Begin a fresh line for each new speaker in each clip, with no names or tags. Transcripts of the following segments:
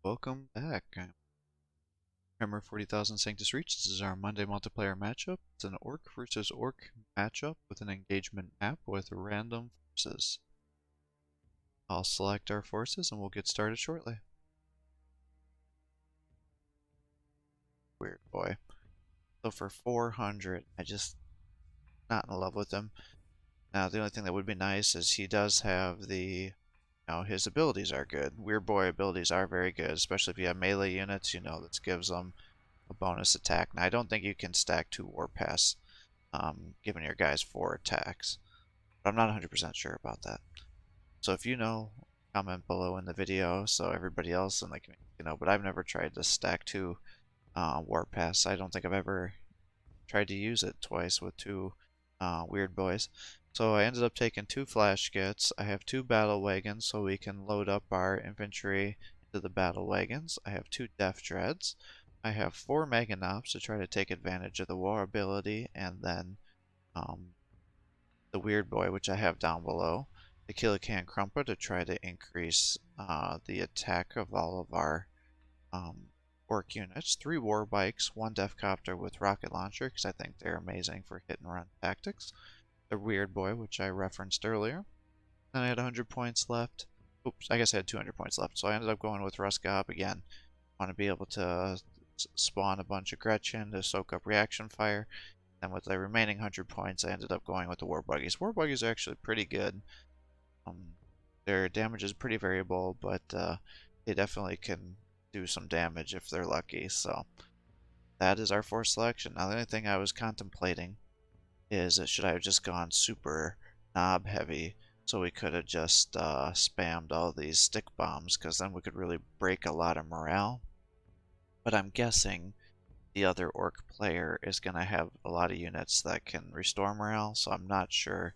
Welcome back. I'm Warhammer 40,000 Sanctus Reach. This is our Monday multiplayer matchup. It's an Orc versus Orc matchup with an engagement map with random forces. I'll select our forces and we'll get started shortly. Weird boy. So for 400, I just not in love with him. Now the only thing that would be nice is he does have his abilities are good. Weird boy abilities are very good, especially if you have melee units, this gives them a bonus attack. Now I don't think you can stack 2 Warpaths, giving your guys 4 attacks. But I'm not 100% sure about that. So if you know, comment below in the video so everybody else in the community but I've never tried to stack 2 Warpaths. I don't think I've ever tried to use it twice with 2 weird boys. So I ended up taking 2 flash skits. I have 2 battle wagons so we can load up our infantry into the battle wagons. I have 2 death dreads. I have 4 Meganops to try to take advantage of the war ability, and then the weird boy, which I have down below, the Killican Krumpa to try to increase the attack of all of our Orc units, 3 war bikes, 1 death copter with rocket launcher because I think they're amazing for hit and run tactics, the weird boy, which I referenced earlier. Then I had 100 points left. Oops, I guess I had 200 points left, so I ended up going with Ruskob again. Want to be able to spawn a bunch of Gretchen to soak up reaction fire. And with the remaining 100 points, I ended up going with the war buggies. War buggies are actually pretty good. Their damage is pretty variable, but they definitely can do some damage if they're lucky. So that is our 4th selection. Now the only thing I was contemplating is should I have just gone super knob heavy so we could have just spammed all these stick bombs, because then we could really break a lot of morale. But I'm guessing the other Orc player is going to have a lot of units that can restore morale, so I'm not sure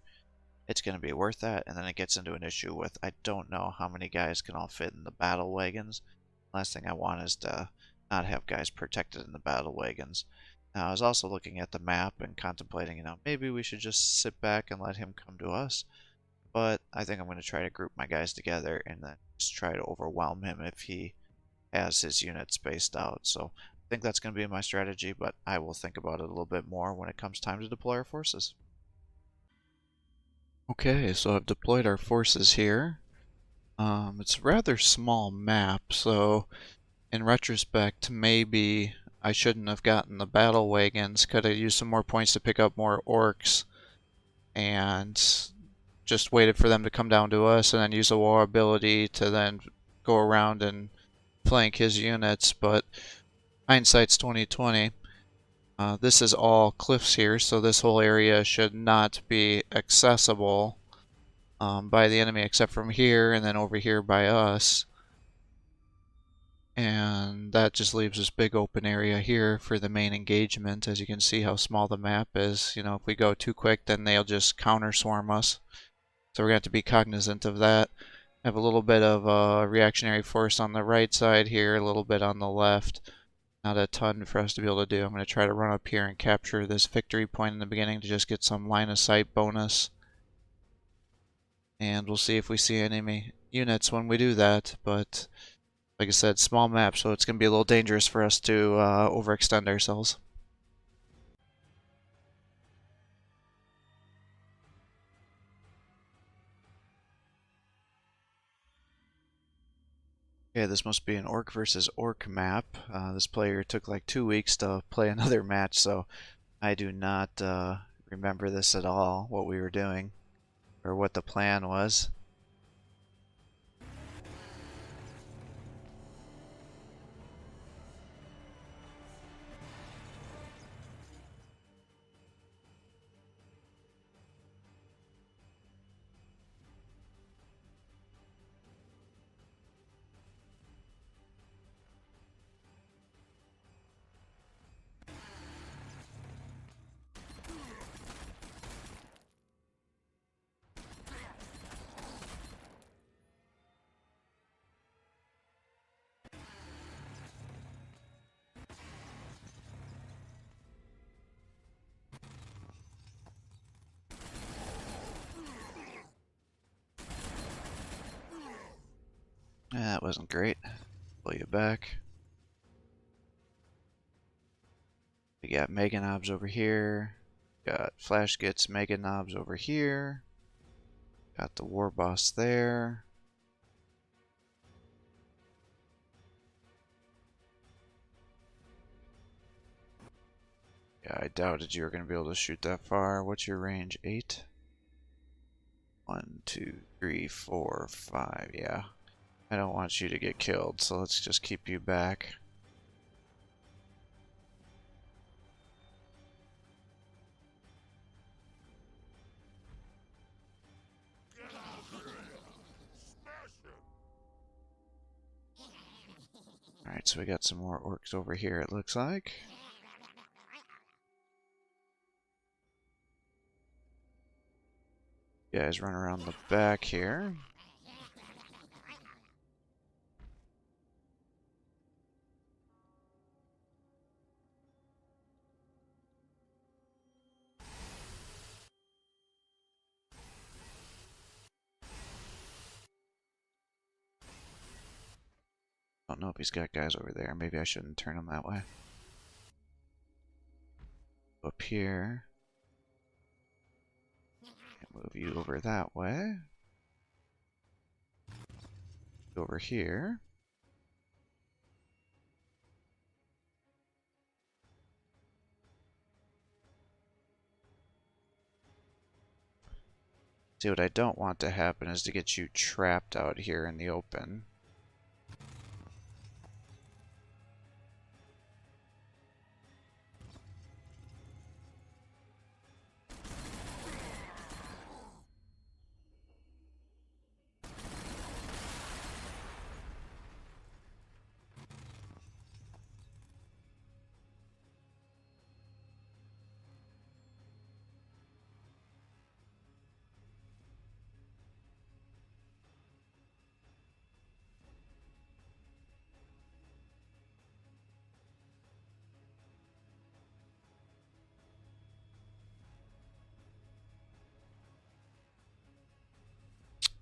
it's going to be worth that. And then it gets into an issue with I don't know how many guys can all fit in the battle wagons. Last thing I want is to not have guys protected in the battle wagons. Now I was also looking at the map and contemplating, maybe we should just sit back and let him come to us. But I think I'm going to try to group my guys together and then just try to overwhelm him if he has his unit spaced out. So I think that's going to be my strategy, but I will think about it a little bit more when it comes time to deploy our forces. Okay, so I've deployed our forces here. It's a rather small map, so in retrospect, maybe I shouldn't have gotten the battle wagons. Could have used some more points to pick up more orcs and just waited for them to come down to us and then use the war ability to then go around and flank his units. But hindsight's 2020. This is all cliffs here, so this whole area should not be accessible by the enemy except from here and then over here by us. And that just leaves this big open area here for the main engagement. As you can see how small the map is. If we go too quick, then they'll just counter swarm us. So we're going to have to be cognizant of that. Have a little bit of reactionary force on the right side here, a little bit on the left. Not a ton for us to be able to do. I'm going to try to run up here and capture this victory point in the beginning to just get some line of sight bonus. And we'll see if we see enemy units when we do that. But like I said, small map, so it's going to be a little dangerous for us to overextend ourselves. Okay, this must be an Orc versus Orc map. This player took like 2 weeks to play another match, so I do not remember this at all, what we were doing, or what the plan was. That wasn't great. Pull you back. We got Mega Knobs over here. Got Flash Gets Mega Knobs over here. Got the War Boss there. Yeah, I doubted you were going to be able to shoot that far. What's your range? 8? 1, 2, 3, 4, 5. Yeah. I don't want you to get killed, so let's just keep you back. Alright, so we got some more orcs over here, it looks like. You guys run around the back here. Don't know if he's got guys over there. Maybe I shouldn't turn him that way. Up here. Move you over that way. Over here. See, what I don't want to happen is to get you trapped out here in the open.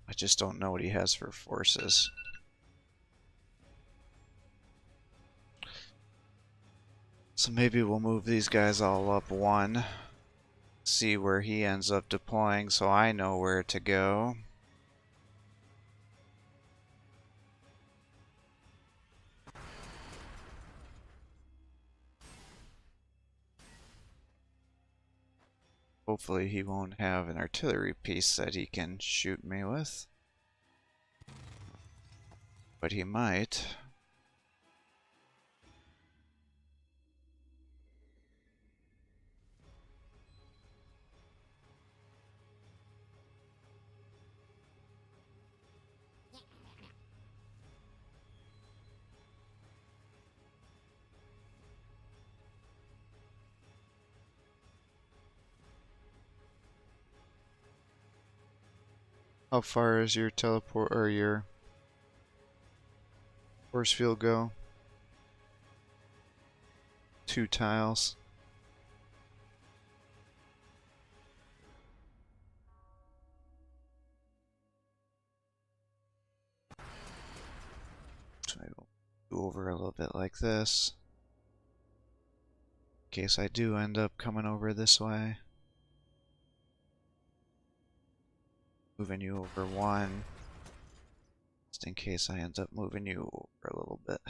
I just don't know what he has for forces. So maybe we'll move these guys all up one. See where he ends up deploying so I know where to go. Hopefully he won't have an artillery piece that he can shoot me with. But he might. How far is your teleport or your force field go? 2 tiles. So I will go over a little bit like this. In case I do end up coming over this way. Moving you over 1. Just in case I end up moving you over a little bit.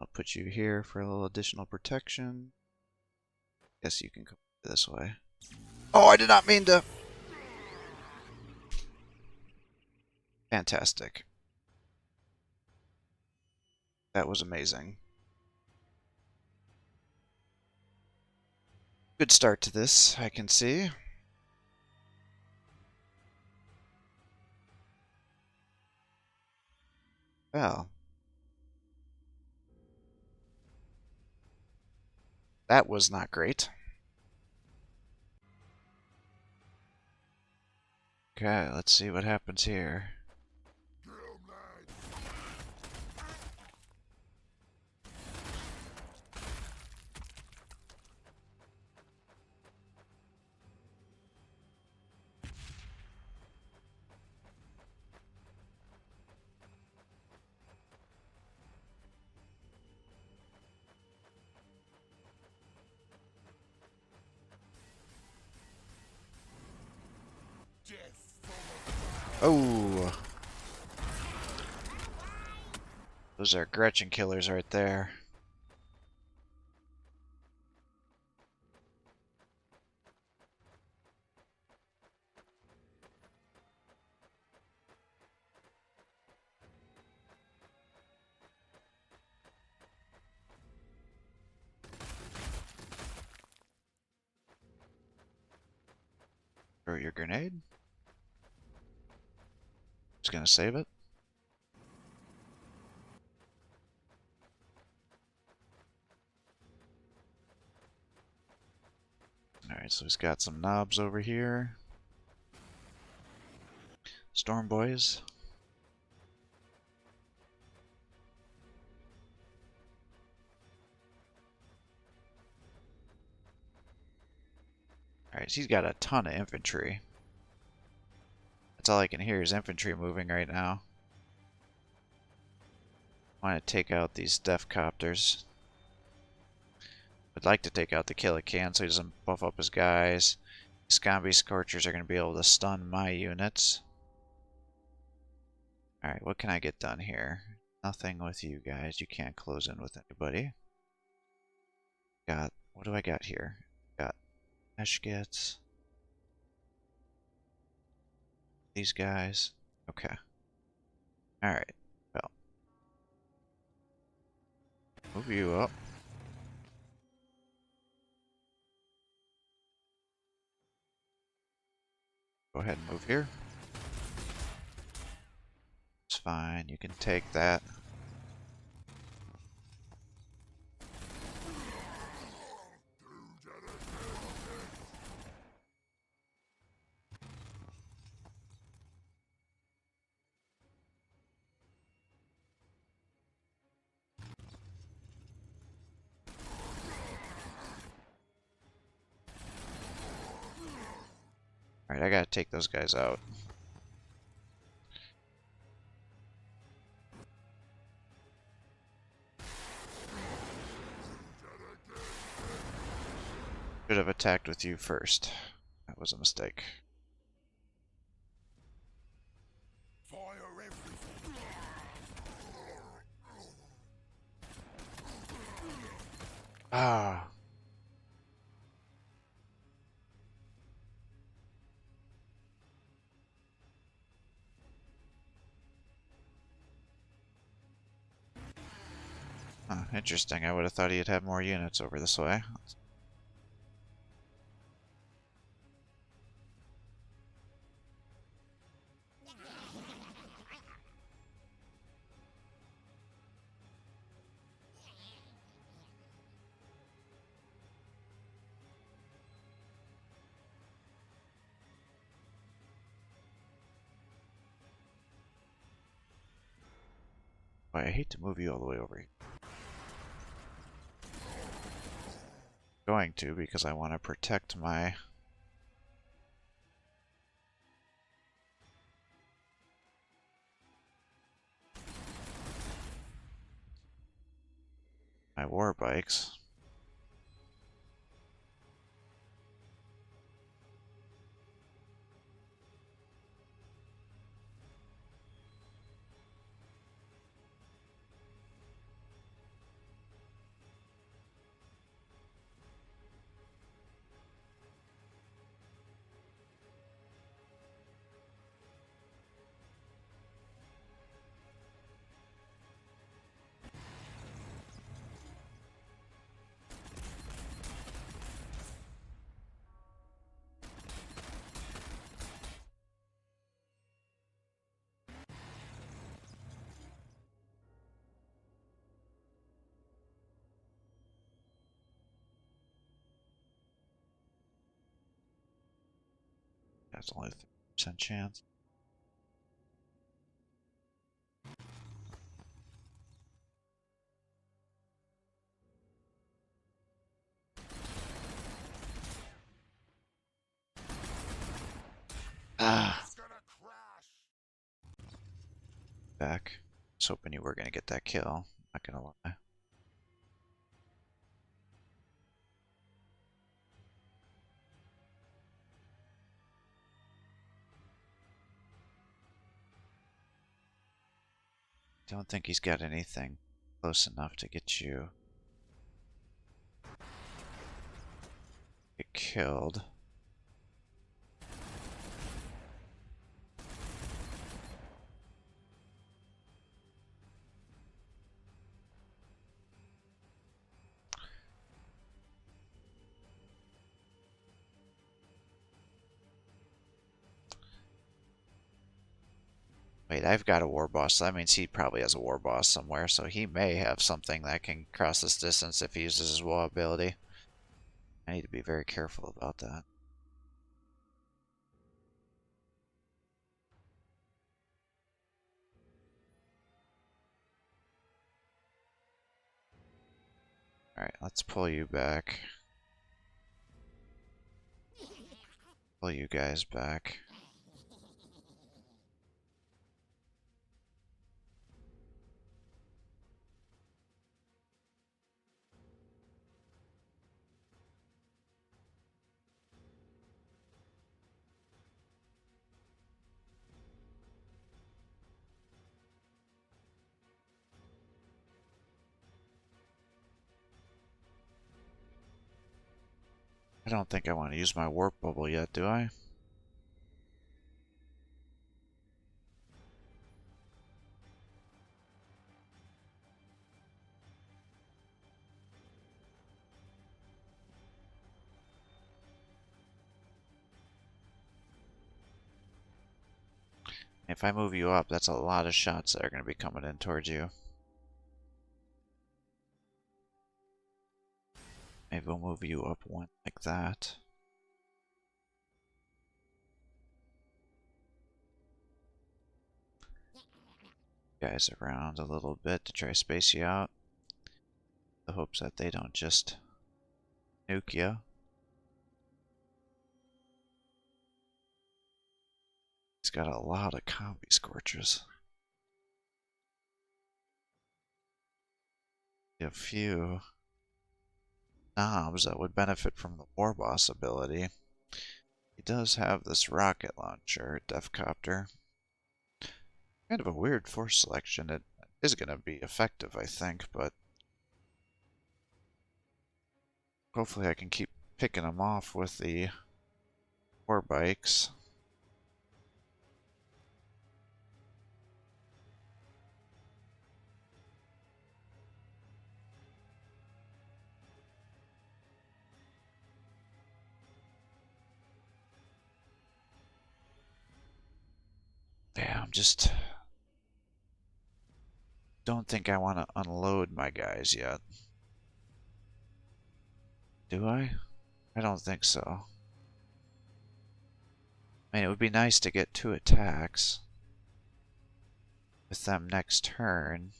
I'll put you here for a little additional protection. Guess you can come this way. Oh, I did not mean to. Fantastic. That was amazing. Good start to this, I can see. Well. That was not great. Okay, let's see what happens here. Oh, those are Gretchen killers right there. Throw your grenade. Just gonna save it. Alright, so he's got some knobs over here. Storm boys. Alright, so he's got a ton of infantry. That's all I can hear is infantry moving right now. I want to take out these death copters. Would like to take out the kill it can so he doesn't buff up his guys. Scombi Scorchers are going to be able to stun my units. Alright, what can I get done here? Nothing with you guys. You can't close in with anybody. What do I got here? Got Eshkets. These guys. Okay. Alright. Well. Move you up. Go ahead and move here. It's fine. You can take that. Alright, I gotta take those guys out. Should have attacked with you first. That was a mistake. Ah. Huh, interesting. I would have thought he'd have more units over this way. Boy, I hate to move you all the way over here. Going to because I want to protect my war bikes. That's only a 30% chance. Ah. Back. I was hoping you were going to get that kill. Not going to lie. Don't think he's got anything close enough to get you killed. Wait, I've got a war boss. That means he probably has a war boss somewhere, so he may have something that can cross this distance if he uses his wall ability. I need to be very careful about that. Alright, let's pull you back. Pull you guys back. I don't think I want to use my warp bubble yet, do I? If I move you up, that's a lot of shots that are going to be coming in towards you. Maybe we'll move you up one like that. Guys around a little bit to try to space you out. The hopes that they don't just nuke you. He's got a lot of combi scorchers. A few knobs that would benefit from the war boss ability. He does have this rocket launcher, Defcopter. Kind of a weird force selection. It is going to be effective, I think, but hopefully I can keep picking them off with the war bikes. Yeah, I'm just don't think I want to unload my guys yet. Do I? I don't think so. I mean, it would be nice to get 2 attacks with them next turn.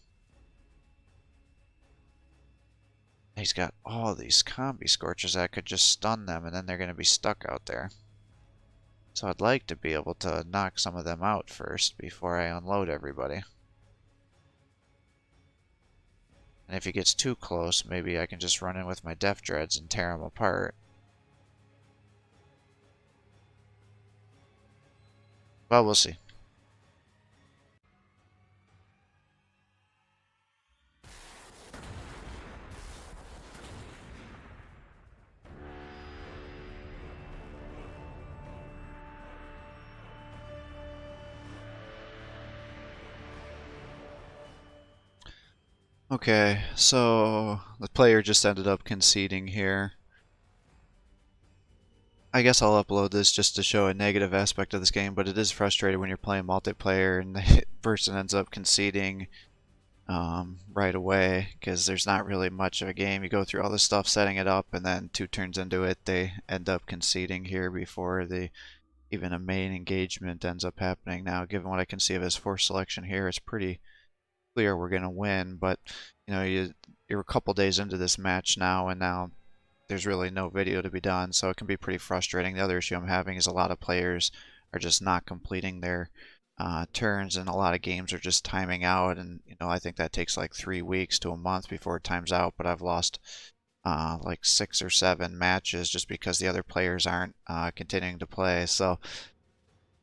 He's got all these combi scorchers that could just stun them and then they're going to be stuck out there. So I'd like to be able to knock some of them out first before I unload everybody. And if he gets too close, maybe I can just run in with my Def Dreads and tear him apart. Well, we'll see. Okay, so the player just ended up conceding here. I guess I'll upload this just to show a negative aspect of this game, but it is frustrating when you're playing multiplayer and the person ends up conceding right away because there's not really much of a game. You go through all this stuff setting it up, and then 2 turns into it, they end up conceding here before even a main engagement ends up happening. Now, given what I can see of his force selection here, it's pretty clear we're going to win, but you know, you're a couple days into this match now, and now there's really no video to be done, so it can be pretty frustrating. The other issue I'm having is a lot of players are just not completing their turns, and a lot of games are just timing out, and you know, I think that takes like 3 weeks to a month before it times out, but I've lost like 6 or 7 matches just because the other players aren't continuing to play. So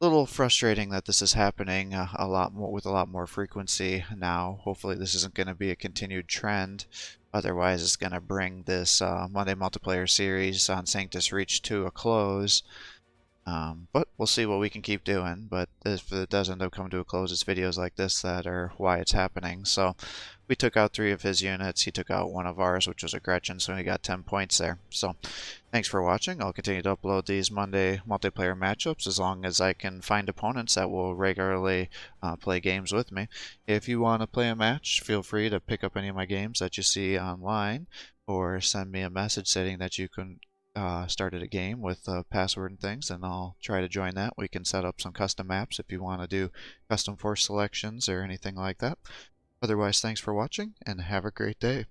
little frustrating that this is happening a lot more with a lot more frequency now. Hopefully this isn't going to be a continued trend. Otherwise, it's going to bring this Monday multiplayer series on Sanctus Reach to a close. But we'll see what we can keep doing. But if it does end up coming to a close, it's videos like this that are why it's happening. So we took out 3 of his units. He took out 1 of ours, which was a Gretchen, so he got 10 points there. So thanks for watching. I'll continue to upload these Monday multiplayer matchups as long as I can find opponents that will regularly play games with me. If you want to play a match, feel free to pick up any of my games that you see online or send me a message stating that you can started a game with a password and things, and I'll try to join that. We can set up some custom maps if you want to do custom force selections or anything like that. Otherwise, thanks for watching and have a great day.